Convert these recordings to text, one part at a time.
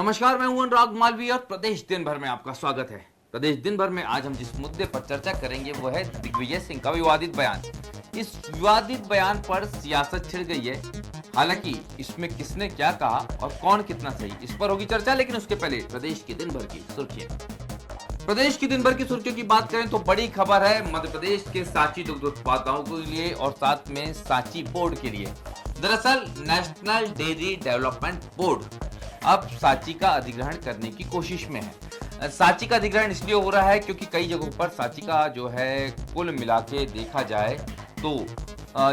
नमस्कार, मैं हूं अनुराग मालवीय और प्रदेश दिन भर में आपका स्वागत है। प्रदेश दिन भर में आज हम जिस मुद्दे पर चर्चा करेंगे वो है दिग्विजय सिंह का विवादित बयान। इस विवादित बयान पर सियासत छिड़ गई है। हालांकि इसमें किसने क्या कहा और कौन कितना सही, इस पर होगी चर्चा, लेकिन उसके पहले प्रदेश की दिन भर की सुर्खियां। प्रदेश की दिन भर की सुर्खियों की बात करें तो बड़ी खबर है मध्य प्रदेश के सांची दुग्ध उत्पादकों के लिए और साथ में सांची बोर्ड के लिए। दरअसल नेशनल डेयरी डेवलपमेंट बोर्ड अब सांची का अधिग्रहण करने की कोशिश में है। सांची का अधिग्रहण इसलिए हो रहा है क्योंकि कई जगहों पर सांची का जो है कुल मिला के देखा जाए तो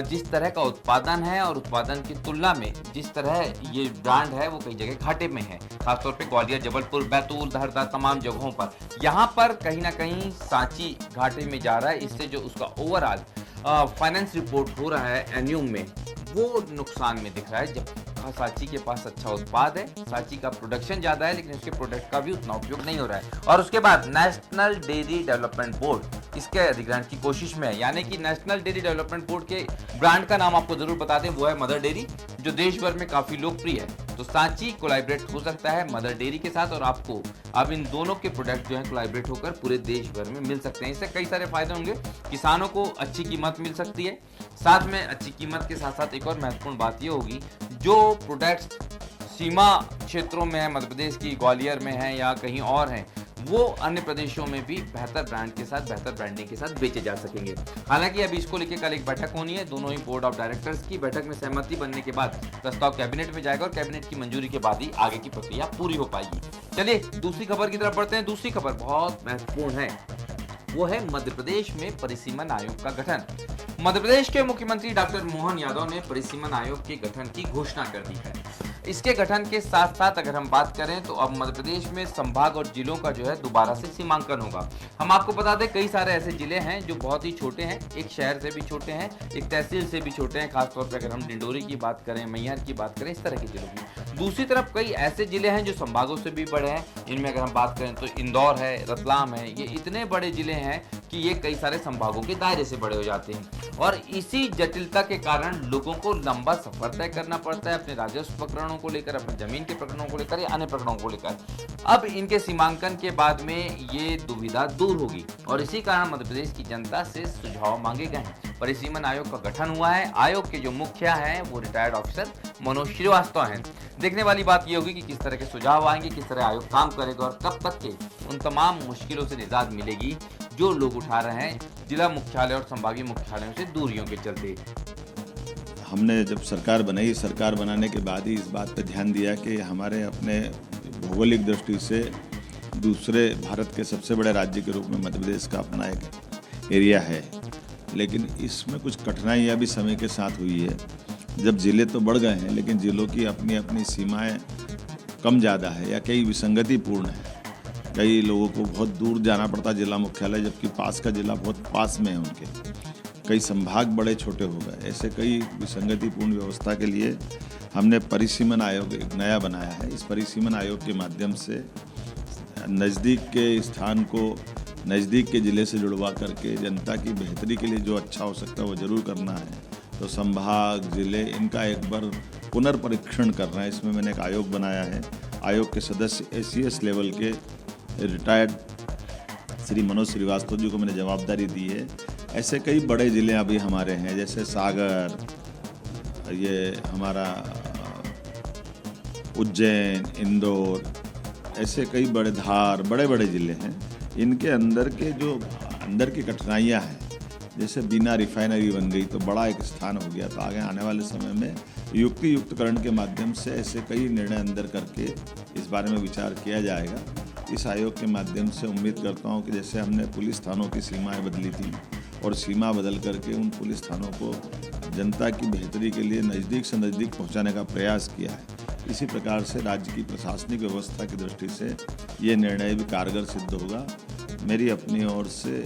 जिस तरह का उत्पादन है और उत्पादन की तुलना में जिस तरह ये ब्रांड है वो कई जगह घाटे में है, खासतौर पे ग्वालियर, जबलपुर, बैतूल, हरदा, तमाम जगहों पर। यहाँ पर कहीं ना कहीं सांची घाटे में जा रहा है। इससे जो उसका ओवरऑल फाइनेंस रिपोर्ट हो रहा है एन्यूम में, वो नुकसान में दिख रहा है। जब सांची के पास अच्छा उत्पाद है, सांची का प्रोडक्शन ज्यादा है, लेकिन उसके प्रोडक्ट का भी उतना उपयोग नहीं हो रहा है। और उसके बाद नेशनल डेयरी डेवलपमेंट बोर्ड इसके अधिग्रहण की कोशिश में है। यानी कि नेशनल डेयरी डेवलपमेंट बोर्ड के ब्रांड का नाम आपको जरूर बता दें, वो है मदर डेयरी, जो देश भर में काफी लोकप्रिय है। तो सांची कोलैबोरेट हो सकता है मदर डेयरी के साथ और आपको अब इन दोनों के प्रोडक्ट जो है कोलैबोरेट होकर पूरे देश भर में मिल सकते हैं। इससे कई सारे फायदे होंगे। किसानों को अच्छी कीमत मिल सकती है। साथ में अच्छी कीमत के साथ साथ एक और महत्वपूर्ण बात ये होगी, जो प्रोडक्ट्स सीमा क्षेत्रों में है, मध्य प्रदेश की ग्वालियर में है या कहीं और हैं, वो अन्य प्रदेशों में भी बेहतर ब्रांड के साथ, बेहतर ब्रांडिंग के साथ बेचे जा सकेंगे। हालांकि अभी इसको लेकर कल एक बैठक होनी है दोनों ही बोर्ड ऑफ डायरेक्टर्स की। बैठक में सहमति बनने के बाद प्रस्ताव कैबिनेट में जाएगा और कैबिनेट की मंजूरी के बाद ही आगे की प्रक्रिया पूरी हो पाएगी। चलिए दूसरी खबर की तरफ बढ़ते हैं। दूसरी खबर बहुत महत्वपूर्ण है, वो है मध्य प्रदेश में परिसीमन आयोग का गठन। मध्य प्रदेश के मुख्यमंत्री डॉक्टर मोहन यादव ने परिसीमन आयोग के गठन की घोषणा कर दी है। इसके गठन के साथ साथ अगर हम बात करें तो अब मध्य प्रदेश में संभाग और जिलों का जो है दोबारा से सीमांकन होगा। हम आपको बता दें कई सारे ऐसे जिले हैं जो बहुत ही छोटे हैं, एक शहर से भी छोटे हैं, एक तहसील से भी छोटे हैं। खासतौर पर अगर हम डिंडोरी की बात करें, मैहर की बात करें, इस तरह के जिलों की। दूसरी तरफ कई ऐसे जिले हैं जो संभागों से भी बड़े हैं। इनमें अगर हम बात करें तो इंदौर है, रतलाम है, ये इतने बड़े जिले हैं कि ये कई सारे संभागों के दायरे से बड़े हो जाते हैं। और इसी जटिलता के कारण लोगों को लंबा सफर तय करना पड़ता है अपने राजस्व प्रकरणों को लेकर, अपने जमीन के प्रकरणों को लेकर या अन्य प्रकरणों को लेकर। अब इनके सीमांकन के बाद में ये दुविधा दूर होगी और इसी कारण मध्य प्रदेश की जनता से सुझाव मांगे गए हैं। परिसीमन आयोग का गठन हुआ है। आयोग के जो मुखिया हैं वो रिटायर्ड ऑफिसर मनोज श्रीवास्तव हैं। देखने वाली बात ये होगी कि किस तरह के सुझाव आएंगे, किस तरह आयोग काम करेगा और कब तक के उन तमाम मुश्किलों से निजात मिलेगी जो लोग उठा रहे हैं जिला मुख्यालय और संभागीय मुख्यालयों से दूरियों के चलते। हमने जब सरकार बनाई, सरकार बनाने के बाद ही इस बात पर ध्यान दिया कि हमारे अपने भौगोलिक दृष्टि से दूसरे भारत के सबसे बड़े राज्य के रूप में मध्य प्रदेश का अपना एक एरिया है, लेकिन इसमें कुछ कठिनाइयाँ भी समय के साथ हुई है। जब ज़िले तो बढ़ गए हैं लेकिन ज़िलों की अपनी अपनी सीमाएं कम ज़्यादा है या कई विसंगतिपूर्ण है। कई लोगों को बहुत दूर जाना पड़ता जिला मुख्यालय, जबकि पास का जिला बहुत पास में है उनके। कई संभाग बड़े छोटे हो गए। ऐसे कई विसंगतिपूर्ण व्यवस्था के लिए हमने परिसीमन आयोग एक नया बनाया है। इस परिसीमन आयोग के माध्यम से नज़दीक के स्थान को नज़दीक के ज़िले से जुड़वा करके जनता की बेहतरी के लिए जो अच्छा हो सकता है वो ज़रूर करना है। तो संभाग, ज़िले, इनका एक बार पुनर्परीक्षण करना है। इसमें मैंने एक आयोग बनाया है। आयोग के सदस्य ACS लेवल के रिटायर्ड श्री मनोज श्रीवास्तव जी को मैंने जवाबदारी दी है। ऐसे कई बड़े ज़िले अभी हमारे हैं, जैसे सागर, ये हमारा उज्जैन, इंदौर, ऐसे कई बड़े धार, बड़े बड़े ज़िले हैं। इनके अंदर की कठिनाइयाँ हैं। जैसे बिना रिफाइनरी बन गई तो बड़ा एक स्थान हो गया, तो आगे आने वाले समय में युक्तियुक्तकरण के माध्यम से ऐसे कई निर्णय अंदर करके इस बारे में विचार किया जाएगा। इस आयोग के माध्यम से उम्मीद करता हूँ कि जैसे हमने पुलिस थानों की सीमाएं बदली थी और सीमा बदल करके उन पुलिस थानों को जनता की बेहतरी के लिए नज़दीक से नज़दीक पहुँचाने का प्रयास किया है, इसी प्रकार से राज्य की प्रशासनिक व्यवस्था की दृष्टि से ये निर्णय भी कारगर सिद्ध होगा। मेरी अपनी ओर से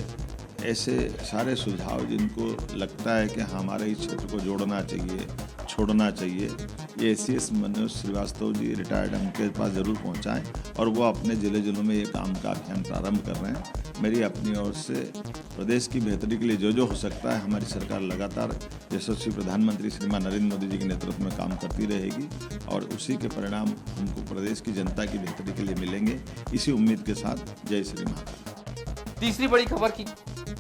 ऐसे सारे सुझाव जिनको लगता है कि हमारे इस क्षेत्र को जोड़ना चाहिए, छोड़ना चाहिए, ये ACS मनोज श्रीवास्तव जी रिटायर्ड, उनके पास ज़रूर पहुंचाएं और वो अपने ज़िलों में ये काम का अभियान प्रारंभ कर रहे हैं। मेरी अपनी ओर से प्रदेश की बेहतरी के लिए जो हो सकता है हमारी सरकार लगातार यशस्वी प्रधानमंत्री श्रीमान नरेंद्र मोदी जी के नेतृत्व में काम करती रहेगी और उसी के परिणाम हमको प्रदेश की जनता की बेहतरी के लिए मिलेंगे। इसी उम्मीद के साथ जय श्री महाकाल। तीसरी बड़ी खबर की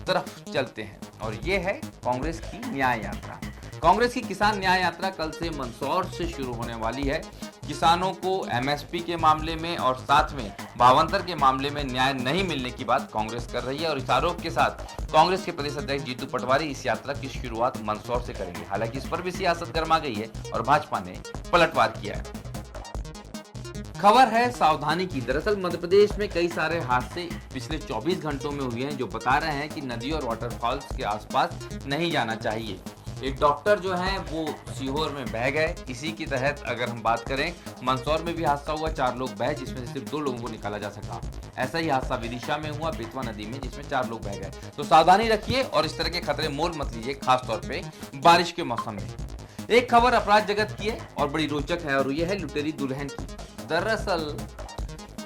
तरफ चलते हैं और ये है कांग्रेस की न्याय यात्रा। कांग्रेस की किसान न्याय यात्रा कल से मंदसौर से शुरू होने वाली है। किसानों को एमएसपी के मामले में और साथ में भावांतर के मामले में न्याय नहीं मिलने की बात कांग्रेस कर रही है और इस आरोप के साथ कांग्रेस के प्रदेश अध्यक्ष जीतू पटवारी इस यात्रा की शुरुआत मंदसौर से करेंगे। हालांकि इस पर भी सियासत गर्मा गई है और भाजपा ने पलटवार किया है। खबर है सावधानी की। दरअसल मध्य प्रदेश में कई सारे हादसे पिछले 24 घंटों में हुए हैं जो बता रहे हैं कि नदी और वाटरफॉल्स के आसपास नहीं जाना चाहिए। एक डॉक्टर जो हैं वो सीहोर में बह गए। इसी के तहत अगर हम बात करें मंदसौर में भी हादसा हुआ, 4 लोग बहे जिसमें से सिर्फ 2 लोगों को निकाला जा सका। ऐसा ही हादसा विदिशा में हुआ, बेतवा नदी में, जिसमें 4 लोग बह गए। तो सावधानी रखिए और इस तरह के खतरे मोल मत लीजिए, खासतौर पे बारिश के मौसम में। एक खबर अपराध जगत की है और बड़ी रोचक है और ये है लुटेरी दुल्हन की। दरअसल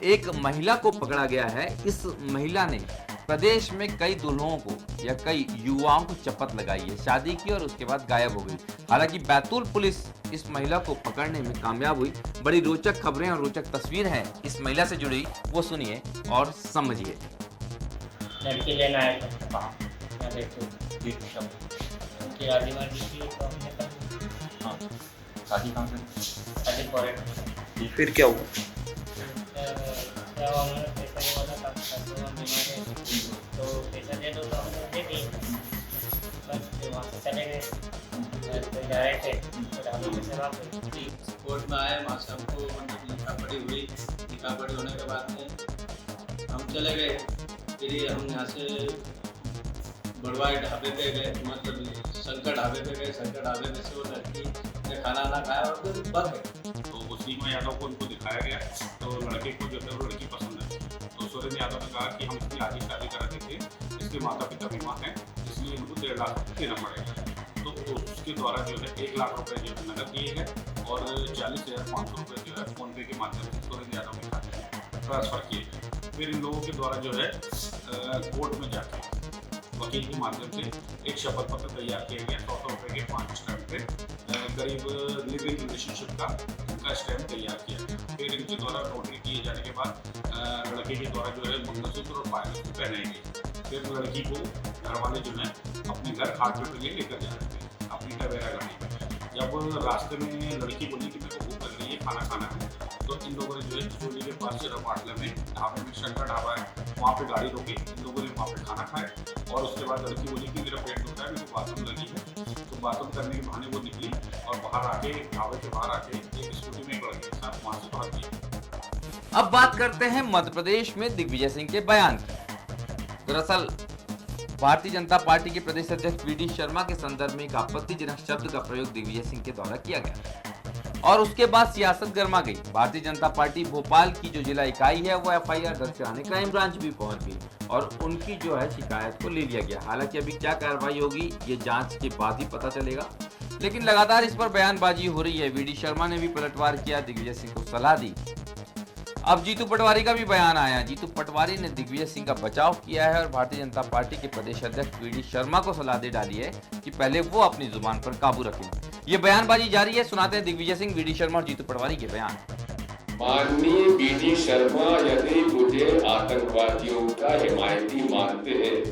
एक महिला को पकड़ा गया है। इस महिला ने प्रदेश में कई दुल्हों को या कई युवाओं को चपत लगाई है, शादी की और उसके बाद गायब हो गई। हालांकि बैतूल पुलिस इस महिला को पकड़ने में कामयाब हुई। बड़ी रोचक खबरें और रोचक तस्वीर है इस महिला से जुड़ी, वो सुनिए और समझिए। लड़की लेना है तो मैं देखो उनकी आदिवासी थी तो हमने कहा हाँ शादी कहाँ से? शादी फॉरेन। फिर क्या हुआ? क्या हुआ, उन्होंने पैसा नहीं बोला था तो हम बीमार है तो पैसा दे दो तो हमने दे दी। बस फिर वहाँ से चले गए तो जा रहे थे तो हम पैसे वापस कोर्ट में आए। वहाँ से हमको मतलब लिखा पढ़ी हुई। लिखा पढ़ी होने के बाद में हम चले गए। फिर हम यहाँ से बड़वाई ढाबे पे गए, मतलब शंकर ढाबे पे गए। शंकर ढाबे में से वो लड़की ने खाना वाना खाया और फिर बच गए। तो उसी में यादव को उनको दिखाया गया तो लड़के को जो है वो लड़की पसंद है। तो सुरेंद्र यादव ने कहा कि हम इसकी आगे शादी करा देते, इसके माता पिता बीमार हैं, इसलिए इनको 1.5 लाख रुपये देना पड़ेगा। तो उसके द्वारा जो है 1 लाख रुपये जो है नकद दिए गए और 40,500 रुपये जो है फोनपे के माध्यम से सुरेंद्र यादव के खाते में ट्रांसफर किए गए। फिर इन लोगों के द्वारा जो है कोर्ट में जाके वकील के माध्यम से एक शपथ पत्र तैयार किया गया। 100 रुपये के 5 स्टैम्प पे करीब लिविंग रिलेशनशिप का उनका स्टैम्प तैयार किया गया। फिर इनके द्वारा नोटरी किए जाने के बाद लड़के के द्वारा जो है मंगलसूत्र और पायल पहनाई गई। फिर लड़की को घर वाले जो है अपने घर खाट पे लिए लेकर जा रहे थे अपनी टवेरा गाड़ी में। जब रास्ते में लड़की बोली कि मेरे को भूख लग रही है, खाना खाना है, तो इन लोगों ने जो है चोली के पास पाटले में ढाबे में शंकर ढाबा है, वहाँ पे गाड़ी रोकी। इन लोगों ने वहाँ पे खाना खाया और उसके बाद लड़की बोली कि मेरा पेट दुखता है, मेरे को बाथरूम लगी है। तो बाथरूम करने के बहाने वो निकली और बाहर आके ढाबे के बाहर आके एक स्कूटी में एक लड़के के साथ वहाँ से भाग गई। अब बात करते हैं मध्य प्रदेश में दिग्विजय सिंह के बयान की। दरअसल भारतीय जनता पार्टी के प्रदेश अध्यक्ष वी डी शर्मा के संदर्भ में एक आपत्तिजनक शब्द का प्रयोग दिग्विजय सिंह के द्वारा किया गया और उसके बाद सियासत गर्मा गई। भारतीय जनता पार्टी भोपाल की जो जिला इकाई है वो एफआईआर दर्ज कराने क्राइम ब्रांच भी पहुंच गई और उनकी जो है शिकायत को ले लिया गया। हालांकि अभी क्या कार्रवाई होगी ये जांच के बाद ही पता चलेगा, लेकिन लगातार इस पर बयानबाजी हो रही है। वी डी शर्मा ने भी पलटवार किया, दिग्विजय सिंह को सलाह दी। अब जीतू पटवारी का भी बयान आया। जीतू पटवारी ने दिग्विजय सिंह का बचाव किया है और भारतीय जनता पार्टी के प्रदेश अध्यक्ष वी डी शर्मा को सलाह दे डाली है कि पहले वो अपनी जुबान पर काबू रखें। ये बयानबाजी जारी है, सुनाते हैं दिग्विजय सिंह, वी डी शर्मा और जीतू पटवारी के बयान। माननीय वी डी शर्मा यदि मुझे आतंकवादियों का हिमायती मानते हैं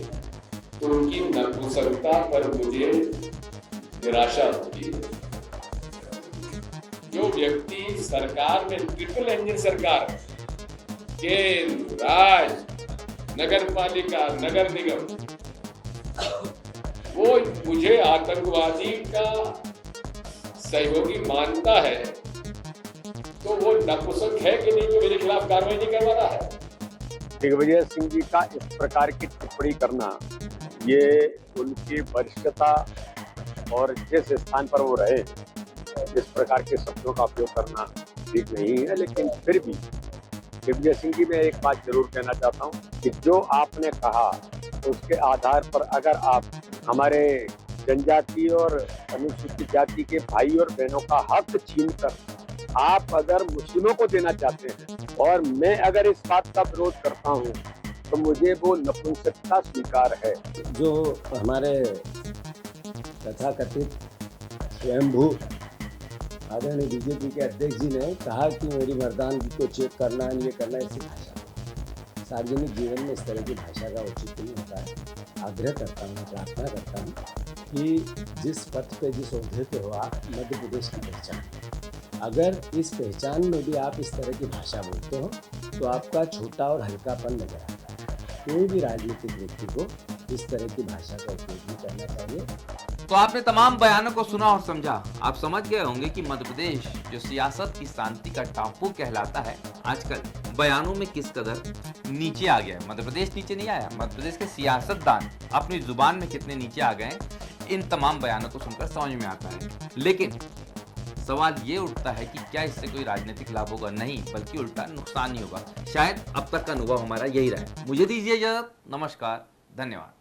तो उनकी नपुंसकता पर मुझे निराशा होती है। जो व्यक्ति सरकार में ट्रिपल इंजन सरकार, केंद्र, राज्य, नगर पालिका, नगर निगम, वो मुझे आतंकवादी का सहयोगी मानता है तो वो नपुंसक है कि नहीं जो मेरे खिलाफ कार्रवाई नहीं करवा रहा है। दिग्विजय सिंह जी का इस प्रकार की टिप्पणी करना ये उनकी वरिष्ठता और जिस स्थान पर वो रहे इस प्रकार के शब्दों का उपयोग करना ठीक नहीं है। लेकिन फिर भी दिग्विजय सिंह जी, मैं एक बात जरूर कहना चाहता हूं कि जो आपने कहा उसके आधार पर अगर आप हमारे जनजाति और अनुसूचित जाति के भाई और बहनों का हक छीनकर आप अगर मुस्लिमों को देना चाहते हैं और मैं अगर इस बात का विरोध करता हूं तो मुझे वो नपुंसकता स्वीकार है। जो हमारे तथाकथित स्वयंभू आदरणीय बीजेपी के अध्यक्ष जी ने कहा कि मेरी मर्दानगी को चेक करना है, ये करना है, ऐसी भाषा सार्वजनिक जीवन में इस तरह की भाषा का उचित नहीं होता है। आग्रह करता हूँ, प्रार्थना करता हूँ कि जिस पथ पे, जिस ओहदे पे हो आप, मध्य प्रदेश की पहचान, अगर इस पहचान में भी आप इस तरह की भाषा बोलते हो तो आपका छोटा और हल्कापन नजर आता है। कोई भी राजनीतिक व्यक्ति को इस तरह की भाषा का उपयोग नहीं करना चाहिए। तो आपने तमाम बयानों को सुना और समझा। आप समझ गए होंगे कि मध्य प्रदेश जो सियासत की शांति का टापू कहलाता है, आजकल बयानों में किस कदर नीचे आ गया है। मध्य प्रदेश नीचे नहीं आया, मध्य प्रदेश के सियासतदान अपनी जुबान में कितने नीचे आ गए, इन तमाम बयानों को सुनकर समझ में आता है। लेकिन सवाल ये उठता है कि क्या इससे कोई राजनीतिक लाभ होगा? नहीं, बल्कि उल्टा नुकसान ही होगा। शायद अब तक का अनुभव हमारा यही रहा है। मुझे दीजिए इजाजत। नमस्कार, धन्यवाद।